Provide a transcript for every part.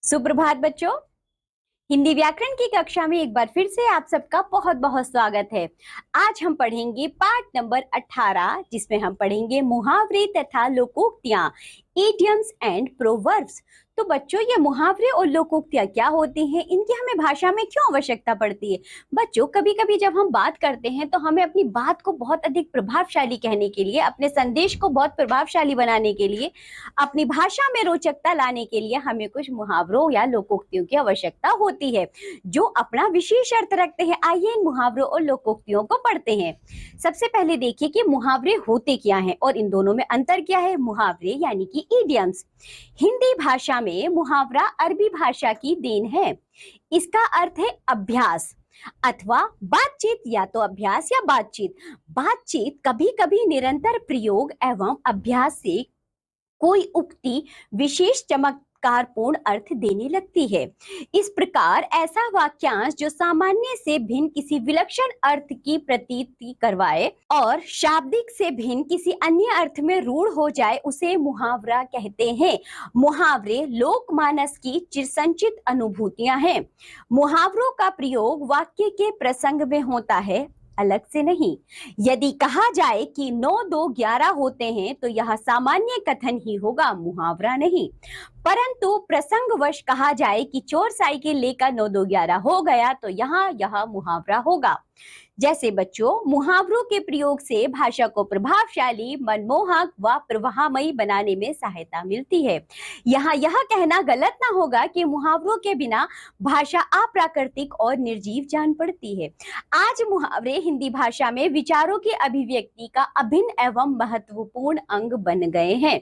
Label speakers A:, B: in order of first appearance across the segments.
A: सुप्रभात बच्चों। हिंदी व्याकरण की कक्षा में एक बार फिर से आप सबका बहुत बहुत स्वागत है। आज हम पढ़ेंगे पाठ नंबर 18, जिसमें हम पढ़ेंगे मुहावरे तथा लोकोक्तियां, इडियम्स एंड प्रोवर्ब्स। तो बच्चों, ये मुहावरे और लोकोक्तियां क्या होती हैं, इनकी हमें भाषा में क्यों आवश्यकता पड़ती है? बच्चों, कभी कभी जब हम बात करते हैं तो हमें अपनी बात को बहुत अधिक प्रभावशाली कहने के लिए, अपने संदेश को बहुत प्रभावशाली बनाने के लिए, अपनी भाषा में रोचकता लाने के लिए हमें कुछ मुहावरों या लोकोक्तियों की आवश्यकता होती है, जो अपना विशेष अर्थ रखते हैं। आइए इन मुहावरों और लोकोक्तियों को पढ़ते हैं। सबसे पहले देखिए कि मुहावरे होते क्या हैं और इन दोनों में अंतर क्या है। मुहावरे यानी कि इडियम्स, हिंदी भाषा में मुहावरा अरबी भाषा की देन है। इसका अर्थ है अभ्यास अथवा बातचीत, या तो अभ्यास या बातचीत। बातचीत कभी कभी निरंतर प्रयोग एवं अभ्यास से कोई उक्ति विशेष चमत्कारपूर्ण अर्थ देने लगती है। इस प्रकार ऐसा वाक्यांश जो सामान्य से भिन्न किसी विलक्षण अर्थ की प्रतीति करवाए और शाब्दिक से भिन्न किसी अन्य अर्थ में रूढ़ हो जाए, उसे मुहावरा कहते हैं। मुहावरे लोकमानस की चिरसंचित अनुभूतियां हैं। मुहावरों का प्रयोग वाक्य के प्रसंग में होता है, अलग से नहीं। यदि कहा जाए कि 9 2 11 होते हैं तो यह सामान्य कथन ही होगा, मुहावरा नहीं। परंतु प्रसंगवश कहा जाए कि चोर साइकिल लेकर 9 2 11 हो गया तो यह मुहावरा होगा। जैसे बच्चों, मुहावरों के प्रयोग से भाषा को प्रभावशाली, मनमोहक व प्रवाहमयी बनाने में सहायता मिलती है। यहाँ यह कहना गलत ना होगा कि मुहावरों के बिना भाषा अप्राकृतिक और निर्जीव जान पड़ती है। आज मुहावरे हिंदी भाषा में विचारों की अभिव्यक्ति का अभिन्न एवं महत्वपूर्ण अंग बन गए हैं।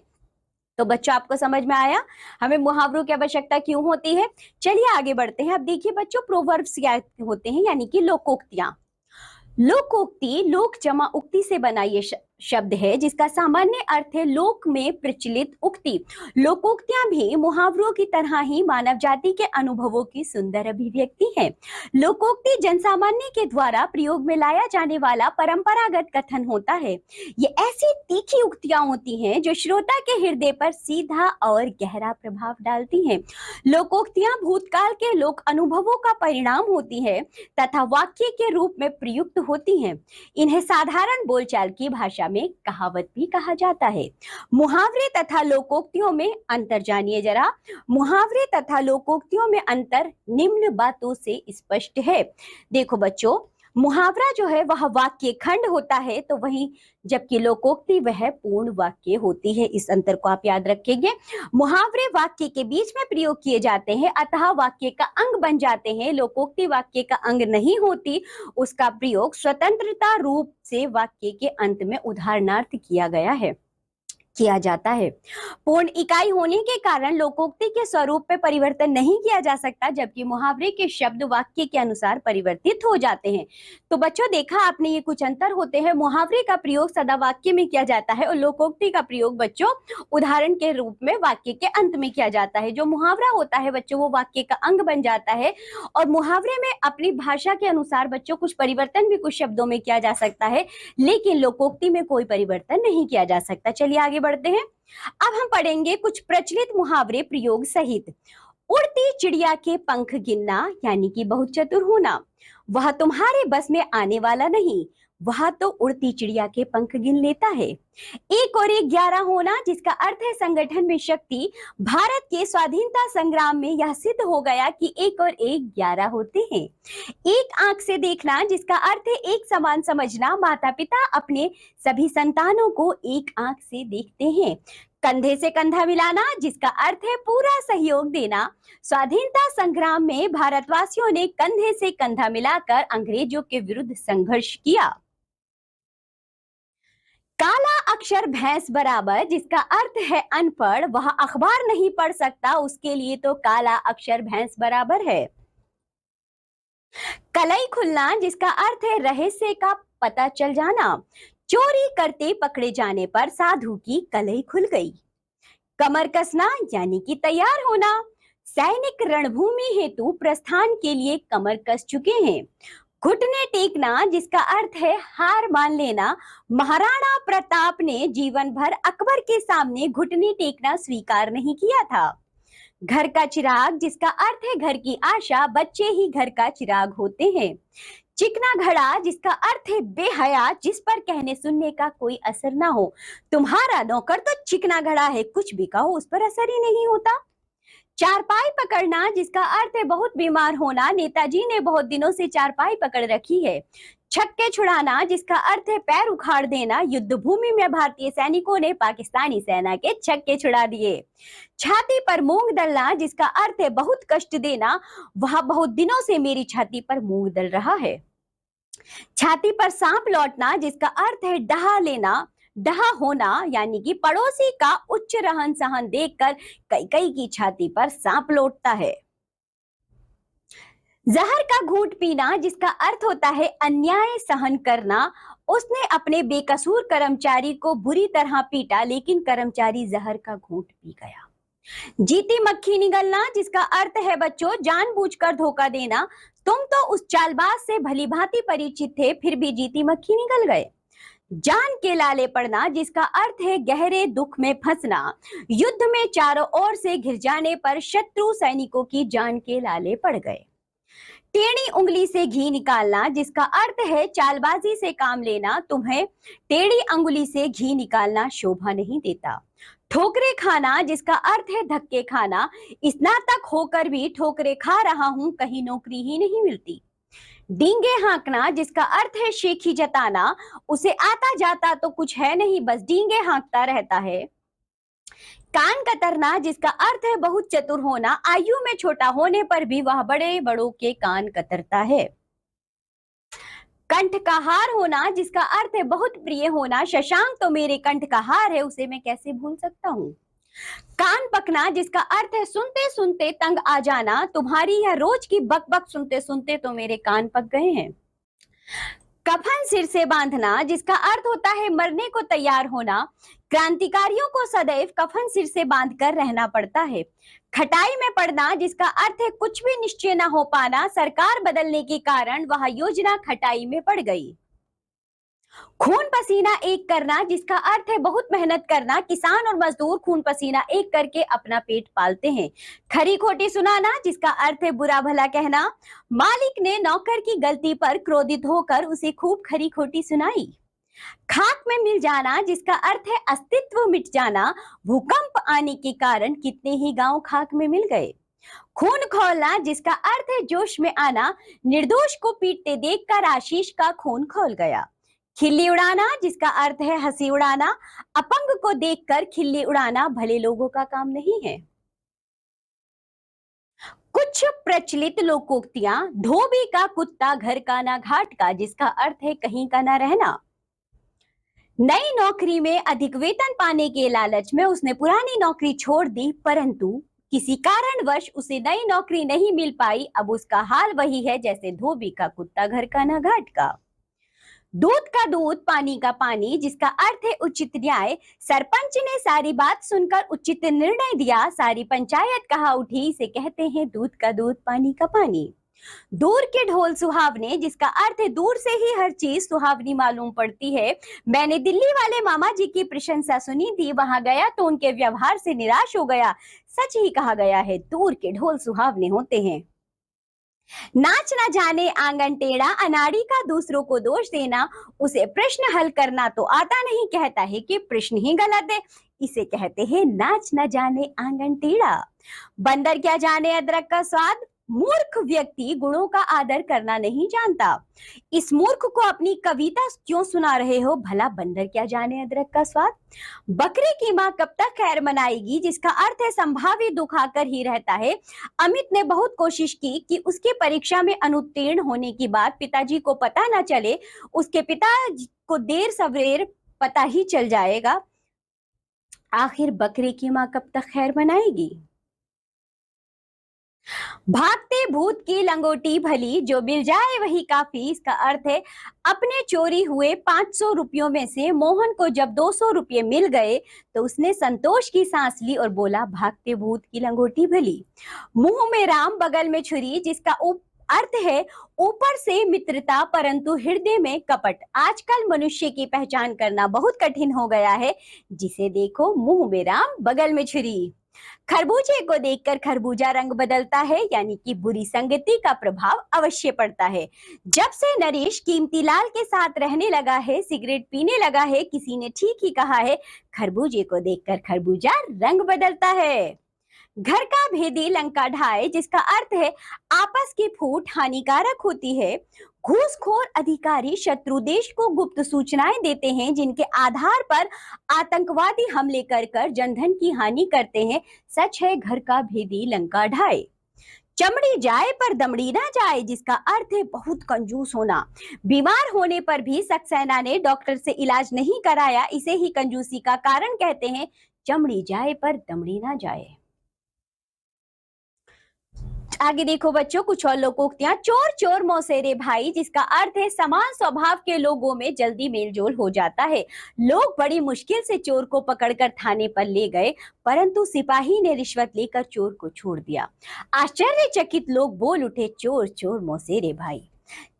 A: तो बच्चों, आपको समझ में आया हमें मुहावरों की आवश्यकता क्यों होती है? चलिए आगे बढ़ते हैं। अब देखिए बच्चों, प्रोवर्ब्स क्या होते हैं, यानी कि लोकोक्तियां। लोकोक्ति लोक जमा उक्ति से बना ये शब्द है, जिसका सामान्य अर्थ है लोक में प्रचलित उक्ति। लोकोक्तियां भी मुहावरों की तरह ही मानव जाति के अनुभवों की सुंदर अभिव्यक्ति है। लोकोक्ति जनसामान्य के द्वारा प्रयोग में लाया जाने वाला परंपरागत कथन होता है। ये ऐसी तीखी उक्तियां होती हैं जो श्रोता के हृदय पर सीधा और गहरा प्रभाव डालती हैं। लोकोक्तियां भूतकाल के लोक अनुभवों का परिणाम होती है तथा वाक्य के रूप में प्रयुक्त होती हैं। इन्हें साधारण बोलचाल की भाषा में कहावत भी कहा जाता है। मुहावरे तथा लोकोक्तियों में अंतर जानिए जरा। मुहावरे तथा लोकोक्तियों में अंतर निम्न बातों से स्पष्ट है। देखो बच्चों, मुहावरा जो है वह वाक्य खंड होता है, तो वहीं जबकि लोकोक्ति वह पूर्ण वाक्य होती है। इस अंतर को आप याद रखेंगे। मुहावरे वाक्य के बीच में प्रयोग किए जाते हैं, अतः वाक्य का अंग बन जाते हैं। लोकोक्ति वाक्य का अंग नहीं होती, उसका प्रयोग स्वतंत्रता रूप से वाक्य के अंत में उदाहरणार्थ किया जाता है। पूर्ण इकाई होने के कारण लोकोक्ति के स्वरूप में परिवर्तन नहीं किया जा सकता, जबकि मुहावरे के शब्द वाक्य के अनुसार परिवर्तित हो जाते हैं। तो बच्चों, देखा आपने ये कुछ अंतर होते हैं। मुहावरे का प्रयोग सदा वाक्य में किया जाता है और लोकोक्ति का प्रयोग बच्चों उदाहरण के रूप में वाक्य के अंत में किया जाता है। जो मुहावरा होता है बच्चों, वो वाक्य का अंग बन जाता है और मुहावरे में अपनी भाषा के अनुसार बच्चों कुछ परिवर्तन भी कुछ शब्दों में किया जा सकता है, लेकिन लोकोक्ति में कोई परिवर्तन नहीं किया जा सकता। चलिए आगे बढ़ते हैं। अब हम पढ़ेंगे कुछ प्रचलित मुहावरे प्रयोग सहित। उड़ती चिड़िया के पंख गिनना, यानी कि बहुत चतुर होना। वह तुम्हारे बस में आने वाला नहीं, वह तो उड़ती चिड़िया के पंख गिन लेता है। 1 और 1 11 होना, जिसका अर्थ है संगठन में शक्ति। भारत के स्वाधीनता संग्राम में यह सिद्ध हो गया कि 1 और 1 11 होते हैं। एक आंख से देखना, जिसका अर्थ है एक समान समझना। माता पिता अपने सभी संतानों को एक आंख से देखते हैं। कंधे से कंधा मिलाना, जिसका अर्थ है पूरा सहयोग देना। स्वाधीनता संग्राम में भारतवासियों ने कंधे से कंधा मिलाकर अंग्रेजों के विरुद्ध संघर्ष किया। काला अक्षर भैंस बराबर, जिसका अर्थ है अनपढ़, वह अखबार नहीं पढ़ सकता, उसके लिए तो काला अक्षर भैंस बराबर है। कलई खुलना, जिसका अर्थ है रहस्य का पता चल जाना। चोरी करते पकड़े जाने पर साधु की कलई खुल गई। कमर कसना, यानी कि तैयार होना। सैनिक रणभूमि हेतु प्रस्थान के लिए कमर कस चुके हैं। घुटने टेकना, जिसका अर्थ है हार मान लेना। महाराणा प्रताप ने जीवन भर अकबर के सामने घुटने टेकना स्वीकार नहीं किया था। घर का चिराग जिसका अर्थ है घर की आशा, बच्चे ही घर का चिराग होते हैं। चिकना घड़ा जिसका अर्थ है बेहया, जिस पर कहने सुनने का कोई असर ना हो। तुम्हारा नौकर तो चिकना घड़ा है, कुछ भी कहो उस पर असर ही नहीं होता। चारपाई पकड़ना जिसका अर्थ है बहुत बीमार होना, नेताजी ने बहुत दिनों से चारपाई पकड़ रखी है। छक्के छुड़ाना जिसका अर्थ है पैर उखाड़ देना, युद्ध भूमि में भारतीय सैनिकों ने पाकिस्तानी सेना के छक्के छुड़ा दिए। छाती पर मूंग दलना जिसका अर्थ है बहुत कष्ट देना, वह बहुत दिनों से मेरी छाती पर मूंग दल रहा है। छाती पर सांप लौटना जिसका अर्थ है डहा लेना, डहा होना यानी कि पड़ोसी का उच्च रहन सहन देखकर कई कई की छाती पर सांप लौटता है। जहर का घूंट पीना जिसका अर्थ होता है अन्याय सहन करना, उसने अपने बेकसूर कर्मचारी को बुरी तरह पीटा लेकिन कर्मचारी जहर का घूंट पी गया। जीती मक्खी निगलना जिसका अर्थ है बच्चों जानबूझकर धोखा देना, तुम तो उस चालबाज से भली भांति परिचित थे फिर भी जीती मक्खी निगल गए। जान के लाले पड़ना जिसका अर्थ है गहरे दुख में फंसना, युद्ध में चारों ओर से घिर जाने पर शत्रु सैनिकों की जान के लाले पड़ गए। टेढ़ी उंगली से घी निकालना जिसका अर्थ है चालबाजी से काम लेना, तुम्हें टेढ़ी अंगुली से घी निकालना शोभा नहीं देता। ठोकरे खाना जिसका अर्थ है धक्के खाना, स्नातक होकर भी ठोकरे खा रहा हूं, कहीं नौकरी ही नहीं मिलती। डींगे हाँकना जिसका अर्थ है शेखी जताना, उसे आता जाता तो कुछ है नहीं बस डींगे हाँकता रहता है। कान कतरना जिसका अर्थ है बहुत चतुर होना, आयु में छोटा होने पर भी वह बड़े बड़ों के कान कतरता है। कंठ का हार होना जिसका अर्थ है बहुत प्रिय होना, शशांक तो मेरे कंठ का हार है, उसे मैं कैसे भूल सकता हूँ। कान पकना जिसका अर्थ है सुनते सुनते तंग आ जाना, तुम्हारी यह रोज की बक बक सुनते सुनते तो मेरे कान पक गए हैं। कफन सिर से बांधना जिसका अर्थ होता है मरने को तैयार होना, क्रांतिकारियों को सदैव कफन सिर से बांधकर रहना पड़ता है। खटाई में पड़ना जिसका अर्थ है कुछ भी निश्चय न हो पाना, सरकार बदलने के कारण वह योजना खटाई में पड़ गई। खून पसीना एक करना जिसका अर्थ है बहुत मेहनत करना, किसान और मजदूर खून पसीना एक करके अपना पेट पालते हैं। खरी खोटी सुनाना जिसका अर्थ है बुरा भला कहना, मालिक ने नौकर की गलती पर क्रोधित होकर उसे खूब खरी खोटी सुनाई। खाक में मिल जाना जिसका अर्थ है अस्तित्व मिट जाना, भूकंप आने के कारण कितने ही गांव खाक में मिल गए। खून खौलना जिसका अर्थ है जोश में आना, निर्दोष को पीटते देखकर आशीष का खून खौल गया। खिल्ली उड़ाना जिसका अर्थ है हंसी उड़ाना, अपंग को देखकर खिल्ली उड़ाना भले लोगों का काम नहीं है। कुछ प्रचलित लोकोक्तियां, धोबी का कुत्ता घर का ना घाट का, जिसका अर्थ है कहीं का ना रहना। नई नौकरी में अधिक वेतन पाने के लालच में उसने पुरानी नौकरी छोड़ दी, परंतु किसी कारणवश उसे नई नौकरी नहीं मिल पाई। अब उसका हाल वही है जैसे धोबी का कुत्ता घर का ना घाट का। दूध का दूध पानी का पानी जिसका अर्थ है उचित न्याय, सरपंच ने सारी बात सुनकर उचित निर्णय दिया, सारी पंचायत कहा उठी, इसे कहते हैं दूध का दूध पानी का पानी। दूर के ढोल सुहावने जिसका अर्थ है दूर से ही हर चीज सुहावनी मालूम पड़ती है। मैंने दिल्ली वाले मामा जी की प्रशंसा सुनी थी, वहां गया तो उनके व्यवहार से निराश हो गया। सच ही कहा गया है, दूर के ढोल सुहावने होते हैं। नाच ना जाने आंगन टेढ़ा, अनाड़ी का दूसरों को दोष देना, उसे प्रश्न हल करना तो आता नहीं, कहता है कि प्रश्न ही गलत है, इसे कहते हैं नाच ना जाने आंगन टेढ़ा। बंदर क्या जाने अदरक का स्वाद, मूर्ख व्यक्ति गुणों का आदर करना नहीं जानता। इस मूर्ख को अपनी कविता क्यों सुना रहे हो, भला बंदर क्या जाने अदरक का स्वाद। बकरे की माँ कब तक खैर मनाएगी, जिसका अर्थ है संभावित दुख आकर ही रहता है। अमित ने बहुत कोशिश की कि उसके परीक्षा में अनुत्तीर्ण होने की बात पिताजी को पता न चले, उसके पिता को देर सवेर पता ही चल जाएगा। आखिर बकरे की माँ कब तक खैर मनाएगी। भागते भूत की लंगोटी भली, जो मिल जाए वही काफी, इसका अर्थ है अपने चोरी हुए 500 रुपयों में से मोहन को जब 200 रुपये मिल गए तो उसने संतोष की सांस ली और बोला भागते भूत की लंगोटी भली। मुंह में राम बगल में छुरी जिसका अर्थ है ऊपर से मित्रता परंतु हृदय में कपट। आजकल मनुष्य की पहचान करना बहुत कठिन हो गया है, जिसे देखो मुंह में राम बगल में छुरी। खरबूजे को देखकर खरबूजा रंग बदलता है, यानी कि बुरी संगति का प्रभाव अवश्य पड़ता है। जब से नरेश कीमती लाल के साथ रहने लगा है, सिगरेट पीने लगा है, किसी ने ठीक ही कहा है, खरबूजे को देखकर खरबूजा रंग बदलता है। घर का भेदी लंका ढाए, जिसका अर्थ है आपस की फूट हानिकारक होती है। घूसखोर अधिकारी शत्रु देश को गुप्त सूचनाएं देते हैं, जिनके आधार पर आतंकवादी हमले कर कर जनधन की हानि करते हैं। सच है, घर का भेदी लंका ढाए। चमड़ी जाए पर दमड़ी ना जाए, जिसका अर्थ है बहुत कंजूस होना। बीमार होने पर भी सक्सेना ने डॉक्टर से इलाज नहीं कराया, इसे ही कंजूसी का कारण कहते हैं। चमड़ी जाए पर दमड़ी ना जाए। आगे देखो बच्चों, कुछ और लोकोक्तियां। चोर चोर मौसेरे भाई, जिसका अर्थ है समान स्वभाव के लोगों में जल्दी मेलजोल हो जाता है। लोग बड़ी मुश्किल से चोर को पकड़कर थाने पर ले गए, परंतु सिपाही ने रिश्वत लेकर चोर को छोड़ दिया। आश्चर्यचकित लोग बोल उठे, चोर चोर मौसेरे भाई।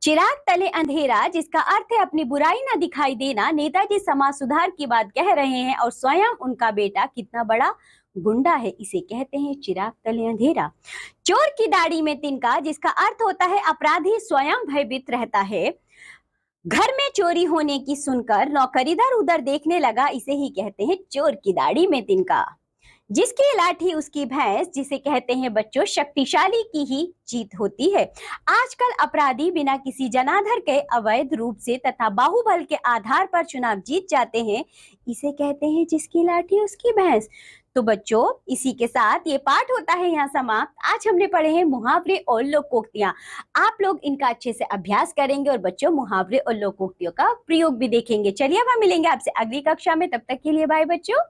A: चिराग तले अंधेरा, जिसका अर्थ है अपनी बुराई ना दिखाई देना। नेताजी समाज सुधार की बात कह रहे हैं और स्वयं उनका बेटा कितना बड़ा गुंडा है, इसे कहते हैं चिराग तले अंधेरा। चोर की दाढ़ी में तिनका, जिसका अर्थ होता है अपराधी स्वयं भयभीत रहता है। घर में चोरी होने की सुनकर नौकर इधर उधर देखने लगा, इसे ही कहते हैं चोर की दाढ़ी में तिनका। जिसकी लाठी उसकी भैंस, जिसे कहते हैं बच्चों शक्तिशाली की ही जीत होती है। आजकल अपराधी बिना किसी जनाधार के अवैध रूप से तथा बाहुबल के आधार पर चुनाव जीत जाते हैं, इसे कहते हैं जिसकी लाठी उसकी भैंस। तो बच्चों, इसी के साथ ये पाठ होता है यहाँ समाप्त। आज हमने पढ़े हैं मुहावरे और लोकोक्तियां। आप लोग इनका अच्छे से अभ्यास करेंगे और बच्चों मुहावरे और लोकोक्तियों का प्रयोग भी देखेंगे। चलिए अब हम मिलेंगे आपसे अगली कक्षा में, तब तक के लिए बाय बच्चों।